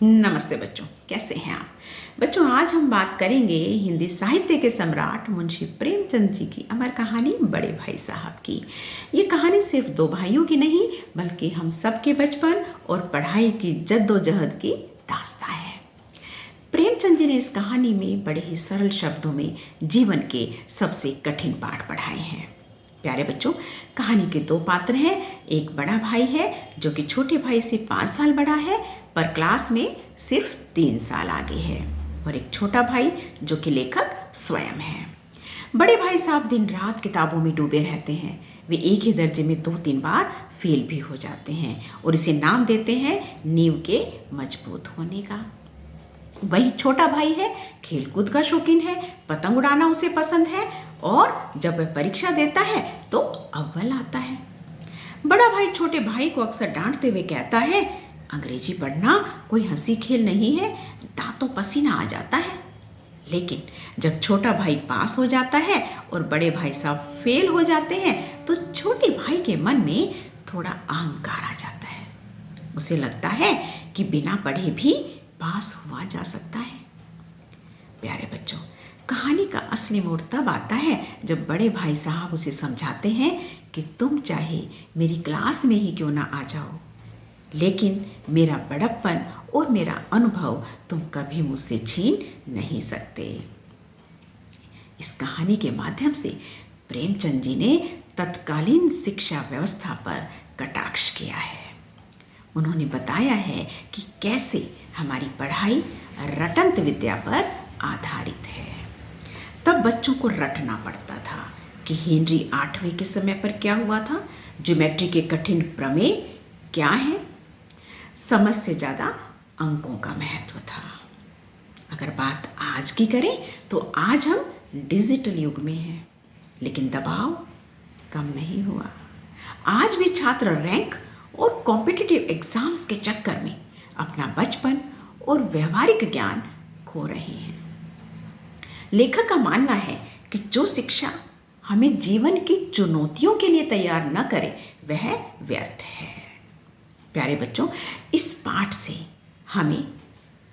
नमस्ते बच्चों, कैसे हैं आप? बच्चों, आज हम बात करेंगे हिंदी साहित्य के सम्राट मुंशी प्रेमचंद जी की अमर कहानी बड़े भाई साहब की। ये कहानी सिर्फ दो भाइयों की नहीं, बल्कि हम सबके बचपन और पढ़ाई की जद्दोजहद की दास्तां है। प्रेमचंद जी ने इस कहानी में बड़े ही सरल शब्दों में जीवन के सबसे कठिन पाठ पढ़ाए हैं। प्यारे बच्चों, कहानी के दो पात्र हैं। एक बड़ा भाई है जो कि छोटे भाई से 5 साल बड़ा है, पर क्लास में सिर्फ 3 साल आगे है, और एक छोटा भाई जो कि लेखक स्वयं है। बड़े भाई साहब दिन रात किताबों में डूबे रहते हैं। वे एक ही दर्जे में 2-3 बार फेल भी हो जाते हैं और इसे नाम देते हैं नींव के मजबूत होने का। वही छोटा भाई है, खेलकूद का शौकीन है, पतंग उड़ाना उसे पसंद है, और जब वह परीक्षा देता है तो अव्वल आता है। बड़ा भाई छोटे भाई को अक्सर डांटते हुए कहता है, अंग्रेजी पढ़ना कोई हंसी खेल नहीं है, दांतों पसीना आ जाता है। लेकिन जब छोटा भाई पास हो जाता है और बड़े भाई साहब फेल हो जाते हैं, तो छोटे भाई के मन में थोड़ा अहंकार आ जाता है। उसे लगता है कि बिना पढ़े भी पास हुआ जा सकता है। प्यारे बच्चों, कहानी का असली मोड़ तब आता है जब बड़े भाई साहब उसे समझाते हैं कि तुम चाहे मेरी क्लास में ही क्यों ना आ जाओ, लेकिन मेरा बड़प्पन और मेरा अनुभव तुम कभी मुझसे छीन नहीं सकते। इस कहानी के माध्यम से प्रेमचंद जी ने तत्कालीन शिक्षा व्यवस्था पर कटाक्ष किया है। उन्होंने बताया है कि कैसे हमारी पढ़ाई रटंत विद्या पर आधारित है। तब बच्चों को रटना पड़ता था कि हेनरी 8वें के समय पर क्या हुआ था, ज्योमेट्री के कठिन प्रमेय क्या हैं। समझ से ज़्यादा अंकों का महत्व था। अगर बात आज की करें तो आज हम डिजिटल युग में हैं, लेकिन दबाव कम नहीं हुआ। आज भी छात्र रैंक और कॉम्पिटिटिव एग्जाम्स के चक्कर में अपना बचपन और व्यवहारिक ज्ञान खो रहे हैं। लेखक का मानना है कि जो शिक्षा हमें जीवन की चुनौतियों के लिए तैयार न करे, वह व्यर्थ है। प्यारे बच्चों, इस पाठ से हमें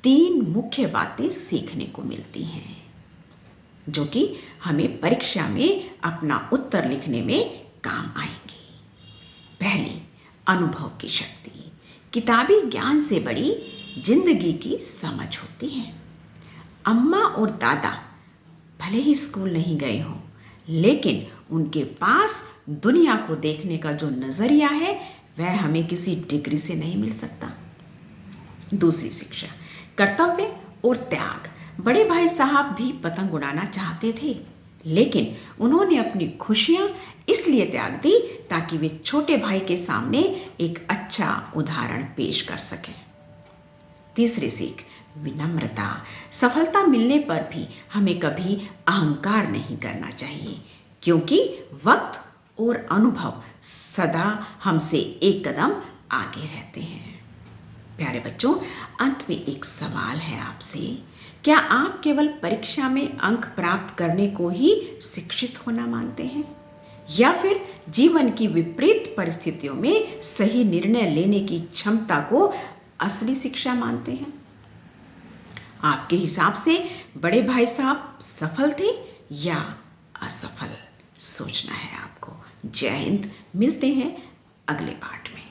3 मुख्य बातें सीखने को मिलती हैं, जो कि हमें परीक्षा में अपना उत्तर लिखने में काम आएंगी। पहली, अनुभव की शक्ति। किताबी ज्ञान से बड़ी जिंदगी की समझ होती है। अम्मा और दादा भले ही स्कूल नहीं गए हों, लेकिन उनके पास दुनिया को देखने का जो नज़रिया है, वह हमें किसी डिग्री से नहीं मिल सकता। दूसरी शिक्षा, कर्तव्य और त्याग। बड़े भाई साहब भी पतंग उड़ाना चाहते थे, लेकिन उन्होंने अपनी खुशियां इसलिए त्याग दी ताकि वे छोटे भाई के सामने एक अच्छा उदाहरण पेश कर सकें। तीसरी सीख, विनम्रता। सफलता मिलने पर भी हमें कभी अहंकार नहीं करना चाहिए, क्योंकि वक्त और अनुभव सदा हमसे एक कदम आगे रहते हैं। प्यारे बच्चों, अंत में एक सवाल है आपसे, क्या आप केवल परीक्षा में अंक प्राप्त करने को ही शिक्षित होना मानते हैं, या फिर जीवन की विपरीत परिस्थितियों में सही निर्णय लेने की क्षमता को असली शिक्षा मानते हैं? आपके हिसाब से बड़े भाई साहब सफल थे या असफल, सोचना है आपको। जय हिंद। मिलते हैं अगले पाठ में।